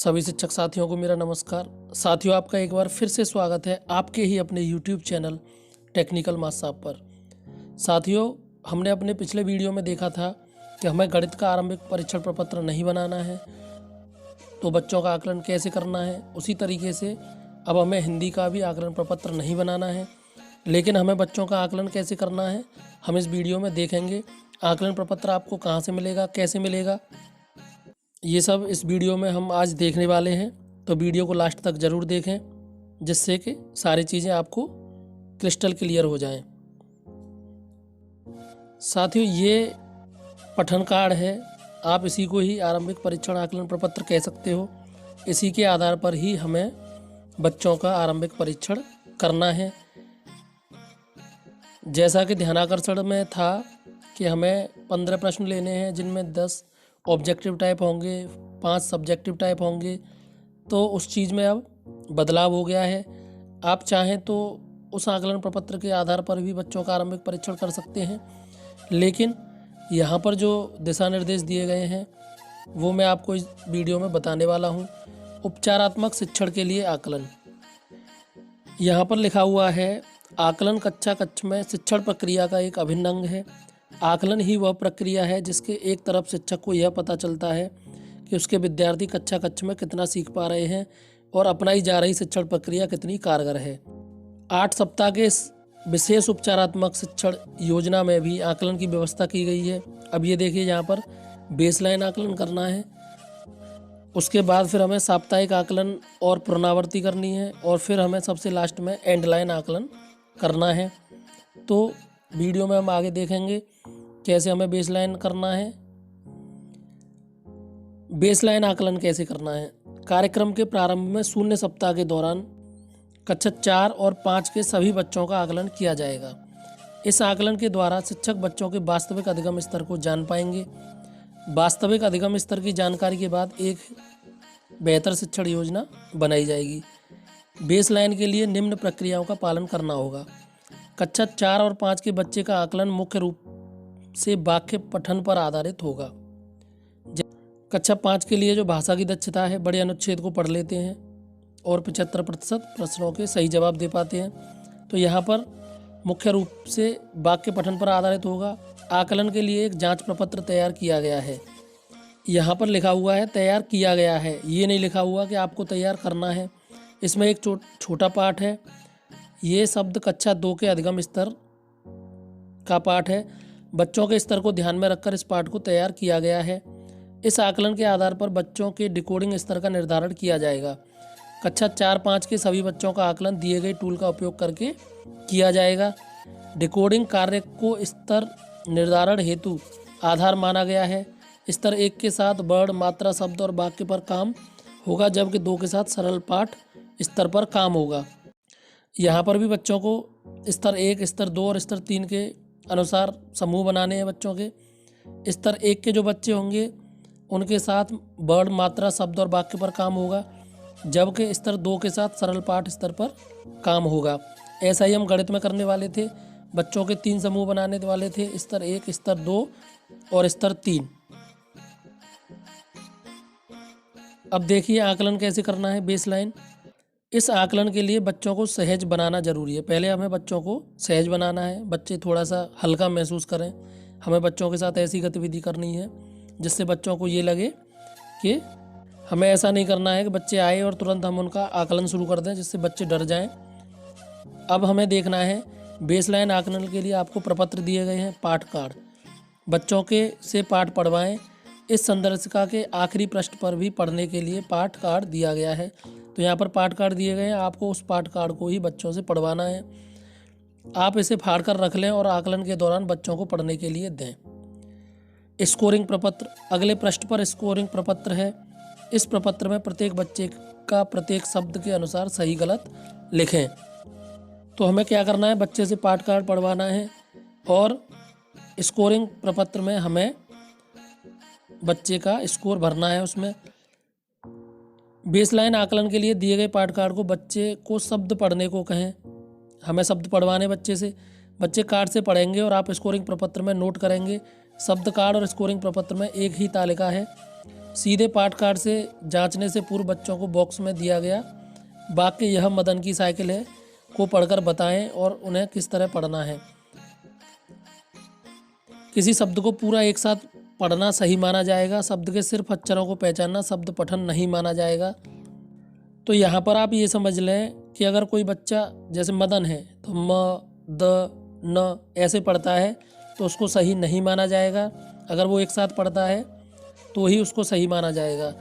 सभी शिक्षक साथियों को मेरा नमस्कार। साथियों, आपका एक बार फिर से स्वागत है आपके ही अपने YouTube चैनल टेक्निकल मास साहब पर। साथियों, हमने अपने पिछले वीडियो में देखा था कि हमें गणित का आरंभिक परीक्षण प्रपत्र नहीं बनाना है, तो बच्चों का आकलन कैसे करना है। उसी तरीके से अब हमें हिंदी का भी आकलन प्रपत्र नहीं बनाना है, लेकिन हमें बच्चों का आकलन कैसे करना है हम इस वीडियो में देखेंगे। आकलन प्रपत्र आपको कहाँ से मिलेगा, कैसे मिलेगा, ये सब इस वीडियो में हम आज देखने वाले हैं। तो वीडियो को लास्ट तक ज़रूर देखें, जिससे कि सारी चीज़ें आपको क्रिस्टल क्लियर हो जाएं। साथियों, ये पठन कार्ड है, आप इसी को ही आरंभिक परीक्षण आकलन प्रपत्र कह सकते हो। इसी के आधार पर ही हमें बच्चों का आरंभिक परीक्षण करना है। जैसा कि ध्यानाकर्षण में था कि हमें 15 प्रश्न लेने हैं, जिनमें 10 ऑब्जेक्टिव टाइप होंगे, 5 सब्जेक्टिव टाइप होंगे। तो उस चीज़ में अब बदलाव हो गया है। आप चाहें तो उस आकलन प्रपत्र के आधार पर भी बच्चों का आरंभिक परीक्षण कर सकते हैं, लेकिन यहाँ पर जो दिशा निर्देश दिए गए हैं वो मैं आपको इस वीडियो में बताने वाला हूँ। उपचारात्मक शिक्षण के लिए आकलन, यहाँ पर लिखा हुआ है, आकलन कक्षा कक्ष में शिक्षण प्रक्रिया का एक अभिन्न अंग है। आकलन ही वह प्रक्रिया है जिसके एक तरफ शिक्षक को यह पता चलता है कि उसके विद्यार्थी कक्षा कक्ष में कितना सीख पा रहे हैं और अपनाई जा रही शिक्षण प्रक्रिया कितनी कारगर है। 8 सप्ताह के इस विशेष उपचारात्मक शिक्षण योजना में भी आकलन की व्यवस्था की गई है। अब ये देखिए, यहाँ पर बेसलाइन आकलन करना है, उसके बाद फिर हमें साप्ताहिक आकलन और पुनरावृत्ति करनी है, और फिर हमें सबसे लास्ट में एंड लाइन आकलन करना है। तो वीडियो में हम आगे देखेंगे कैसे हमें बेसलाइन करना है। बेसलाइन आकलन कैसे करना है। कार्यक्रम के प्रारंभ में 0 सप्ताह के दौरान कक्षा 4 और 5 के सभी बच्चों का आकलन किया जाएगा। इस आकलन के द्वारा शिक्षक बच्चों के वास्तविक अधिगम स्तर को जान पाएंगे। वास्तविक अधिगम स्तर की जानकारी के बाद एक बेहतर शिक्षण योजना बनाई जाएगी। बेसलाइन के लिए निम्न प्रक्रियाओं का पालन करना होगा। कक्षा 4 और 5 के बच्चे का आकलन मुख्य रूप से वाक्य पठन पर आधारित होगा। कक्षा 5 के लिए जो भाषा की दक्षता है, बड़े अनुच्छेद को पढ़ लेते हैं और 75% प्रश्नों के सही जवाब दे पाते हैं। तो यहाँ पर मुख्य रूप से वाक्य पठन पर आधारित होगा। आकलन के लिए एक जांच प्रपत्र तैयार किया गया है। यहाँ पर लिखा हुआ है तैयार किया गया है, ये नहीं लिखा हुआ कि आपको तैयार करना है। इसमें एक छोटा पाठ है, ये शब्द कक्षा 2 के अधिगम स्तर का पाठ है। बच्चों के स्तर को ध्यान में रखकर इस पाठ को तैयार किया गया है। इस आकलन के आधार पर बच्चों के डिकोडिंग स्तर का निर्धारण किया जाएगा। कक्षा 4-5 के सभी बच्चों का आकलन दिए गए टूल का उपयोग करके किया जाएगा। डिकोडिंग कार्य को स्तर निर्धारण हेतु आधार माना गया है। स्तर 1 के साथ वर्ण, मात्रा, शब्द और वाक्य पर काम होगा, जबकि 2 के साथ सरल पाठ स्तर पर काम होगा। यहाँ पर भी बच्चों को स्तर 1, स्तर 2 और स्तर 3 के अनुसार समूह बनाने हैं। बच्चों के स्तर 1 के जो बच्चे होंगे उनके साथ वर्ण, मात्रा, शब्द और वाक्य पर काम होगा, जबकि स्तर 2 के साथ सरल पाठ स्तर पर काम होगा। ऐसा ही हम गणित में करने वाले थे। बच्चों के 3 समूह बनाने वाले थे, स्तर 1, स्तर 2 और स्तर 3। अब देखिए आकलन कैसे करना है। बेसलाइन, इस आकलन के लिए बच्चों को सहज बनाना जरूरी है। पहले हमें बच्चों को सहज बनाना है, बच्चे थोड़ा सा हल्का महसूस करें। हमें बच्चों के साथ ऐसी गतिविधि करनी है जिससे बच्चों को ये लगे कि हमें ऐसा नहीं करना है कि बच्चे आए और तुरंत हम उनका आकलन शुरू कर दें, जिससे बच्चे डर जाएं। अब हमें देखना है बेसलाइन आकलन के लिए आपको प्रपत्र दिए गए हैं, पाठ कार्ड। बच्चों के से पाठ पढ़वाएं। इस संदर्शिका के आखिरी पृष्ठ पर भी पढ़ने के लिए पाठ कार्ड दिया गया है। तो यहाँ पर पाठ कार्ड दिए गए हैं, आपको उस पाठ कार्ड को ही बच्चों से पढ़वाना है। आप इसे फाड़ कर रख लें और आकलन के दौरान बच्चों को पढ़ने के लिए दें। स्कोरिंग प्रपत्र, अगले पृष्ठ पर स्कोरिंग प्रपत्र है। इस प्रपत्र में प्रत्येक बच्चे का प्रत्येक शब्द के अनुसार सही गलत लिखें। तो हमें क्या करना है, बच्चे से पाठ कार्ड पढ़वाना है और स्कोरिंग प्रपत्र में हमें बच्चे का स्कोर भरना है। उसमें बेसलाइन आकलन के लिए दिए गए पाठ कार्ड को बच्चे को शब्द पढ़ने को कहें। हमें शब्द पढ़वाने बच्चे से, बच्चे कार्ड से पढ़ेंगे और आप स्कोरिंग प्रपत्र में नोट करेंगे। शब्द कार्ड और स्कोरिंग प्रपत्र में एक ही तालिका है। सीधे पाठ कार्ड से जांचने से पूर्व बच्चों को बॉक्स में दिया गया वाक्य यह मदन की साइकिल है को पढ़कर बताएं और उन्हें किस तरह पढ़ना है। किसी शब्द को पूरा एक साथ पढ़ना सही माना जाएगा। शब्द के सिर्फ अक्षरों को पहचानना शब्द पठन नहीं माना जाएगा। तो यहाँ पर आप ये समझ लें कि अगर कोई बच्चा जैसे मदन है तो म द न ऐसे पढ़ता है तो उसको सही नहीं माना जाएगा। अगर वो एक साथ पढ़ता है तो ही उसको सही माना जाएगा।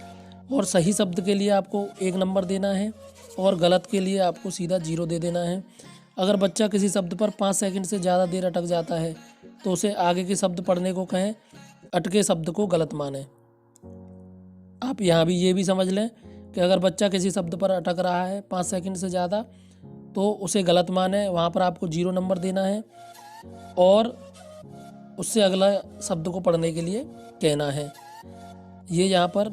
और सही शब्द के लिए आपको 1 नंबर देना है और गलत के लिए आपको सीधा 0 दे देना है। अगर बच्चा किसी शब्द पर 5 सेकंड से ज़्यादा देर अटक जाता है तो उसे आगे के शब्द पढ़ने को कहें, अटके शब्द को गलत माने। आप यहाँ भी ये भी समझ लें कि अगर बच्चा किसी शब्द पर अटक रहा है 5 सेकंड से ज़्यादा तो उसे गलत माने, वहाँ पर आपको 0 नंबर देना है और उससे अगला शब्द को पढ़ने के लिए कहना है। ये यहाँ पर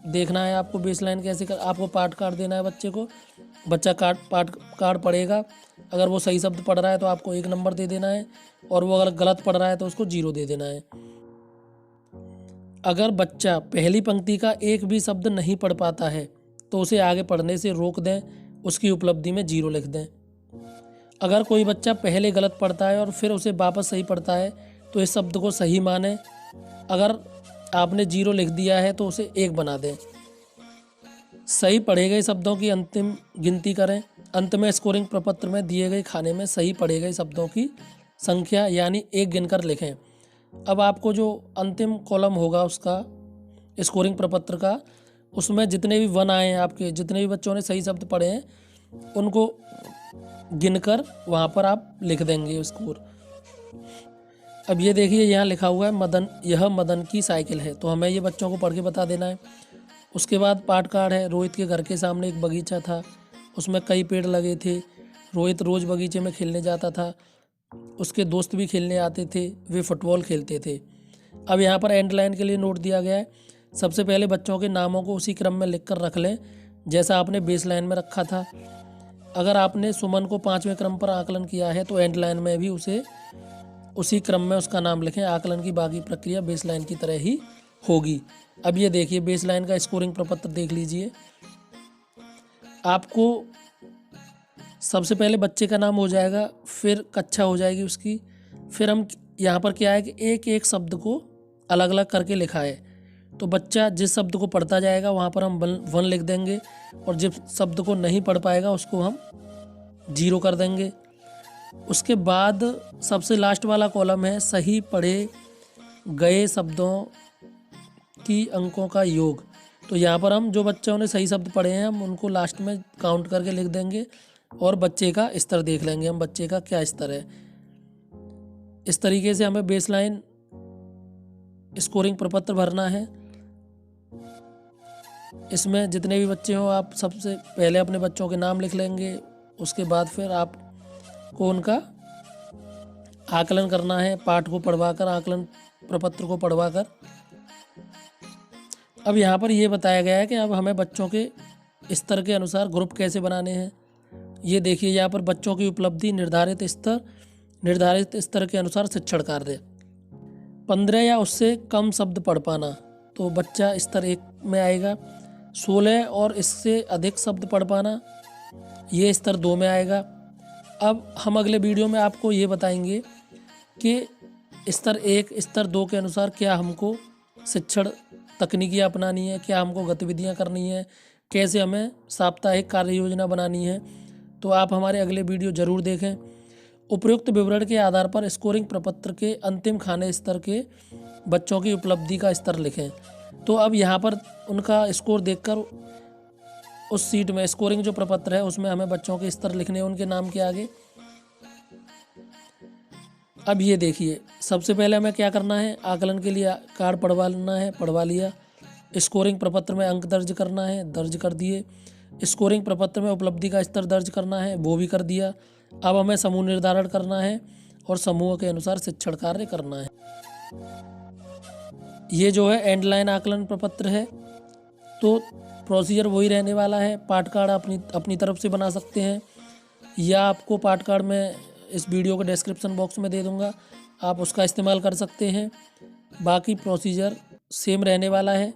देखना है आपको बेसलाइन कैसे कर। आपको पाठ कार्ड देना है बच्चे को, बच्चा पाठ कार्ड पढ़ेगा। अगर वो सही शब्द पढ़ रहा है तो आपको 1 नंबर दे देना है और वो अगर गलत पढ़ रहा है तो उसको 0 दे देना है। अगर बच्चा पहली पंक्ति का एक भी शब्द नहीं पढ़ पाता है तो उसे आगे पढ़ने से रोक दें, उसकी उपलब्धि में 0 लिख दें। अगर कोई बच्चा पहले गलत पढ़ता है और फिर उसे वापस सही पढ़ता है तो इस शब्द को सही माने। अगर आपने 0 लिख दिया है तो उसे 1 बना दें। सही पढ़े गए शब्दों की अंतिम गिनती करें। अंत में स्कोरिंग प्रपत्र में दिए गए खाने में सही पढ़े गए शब्दों की संख्या यानी 1 गिनकर लिखें। अब आपको जो अंतिम कॉलम होगा उसका स्कोरिंग प्रपत्र का, उसमें जितने भी 1 आए हैं, आपके जितने भी बच्चों ने सही शब्द पढ़े हैं उनको गिनकर वहाँ पर आप लिख देंगे स्कोर। अब ये देखिए यहाँ लिखा हुआ है मदन, यह मदन की साइकिल है, तो हमें ये बच्चों को पढ़ के बता देना है। उसके बाद पाठ कार्ड है। रोहित के घर के सामने एक बगीचा था, उसमें कई पेड़ लगे थे। रोहित रोज़ बगीचे में खेलने जाता था, उसके दोस्त भी खेलने आते थे, वे फुटबॉल खेलते थे। अब यहाँ पर एंड लाइन के लिए नोट दिया गया है। सबसे पहले बच्चों के नामों को उसी क्रम में लिख कर रख लें जैसा आपने बेस लाइन में रखा था। अगर आपने सुमन को 5वें क्रम पर आकलन किया है तो एंड लाइन में भी उसे उसी क्रम में उसका नाम लिखें। आकलन की बाकी प्रक्रिया बेस लाइन की तरह ही होगी। अब ये देखिए बेस लाइन का स्कोरिंग प्रपत्र देख लीजिए। आपको सबसे पहले बच्चे का नाम हो जाएगा, फिर कक्षा हो जाएगी उसकी, फिर हम यहाँ पर क्या है कि एक एक शब्द को अलग अलग करके लिखा है। तो बच्चा जिस शब्द को पढ़ता जाएगा वहाँ पर हम 1 लिख देंगे और जिस शब्द को नहीं पढ़ पाएगा उसको हम 0 कर देंगे। उसके बाद सबसे लास्ट वाला कॉलम है सही पढ़े गए शब्दों की अंकों का योग। तो यहाँ पर हम जो बच्चों ने सही शब्द पढ़े हैं हम उनको लास्ट में काउंट करके लिख देंगे और बच्चे का स्तर देख लेंगे हम, बच्चे का क्या स्तर है। इस तरीके से हमें बेसलाइन स्कोरिंग प्रपत्र भरना है। इसमें जितने भी बच्चे हों आप सबसे पहले अपने बच्चों के नाम लिख लेंगे, उसके बाद फिर आपको उनका आकलन करना है, पाठ को पढ़वाकर, आकलन प्रपत्र को पढ़वाकर। अब यहाँ पर ये बताया गया है कि अब हमें बच्चों के स्तर के अनुसार ग्रुप कैसे बनाने हैं। ये देखिए यहाँ पर बच्चों की उपलब्धि निर्धारित स्तर के अनुसार शिक्षण कार्य। 15 या उससे कम शब्द पढ़ पाना, तो बच्चा स्तर 1 में आएगा। 16 और इससे अधिक शब्द पढ़ पाना, ये स्तर 2 में आएगा। अब हम अगले वीडियो में आपको ये बताएंगे कि स्तर 1 स्तर 2 के अनुसार क्या हमको शिक्षण तकनीकी अपनानी है, क्या हमको गतिविधियां करनी है, कैसे हमें साप्ताहिक कार्य योजना बनानी है। तो आप हमारे अगले वीडियो ज़रूर देखें। उपयुक्त विवरण के आधार पर स्कोरिंग प्रपत्र के अंतिम खाने स्तर के बच्चों की उपलब्धि का स्तर लिखें। तो अब यहाँ पर उनका स्कोर देखकर उस सीट में स्कोरिंग जो प्रपत्र है उसमें हमें बच्चों के स्तर लिखने हैं उनके नाम के आगे। अब ये देखिए सबसे पहले हमें क्या करना है, आकलन के लिए कार्ड पढ़वा लेना है, पढ़वा लिया। स्कोरिंग प्रपत्र में अंक दर्ज करना है, दर्ज कर दिए। स्कोरिंग प्रपत्र में उपलब्धि का स्तर दर्ज करना है, वो भी कर दिया। अब हमें समूह निर्धारण करना है और समूह के अनुसार शिक्षण कार्य करना है। ये जो है एंड लाइन आकलन प्रपत्र है, तो प्रोसीजर वही रहने वाला है। पाठ कार्ड अपनी तरफ से बना सकते हैं या आपको पाठ कार्ड में इस वीडियो के डिस्क्रिप्शन बॉक्स में दे दूंगा, आप उसका इस्तेमाल कर सकते हैं। बाकी प्रोसीजर सेम रहने वाला है।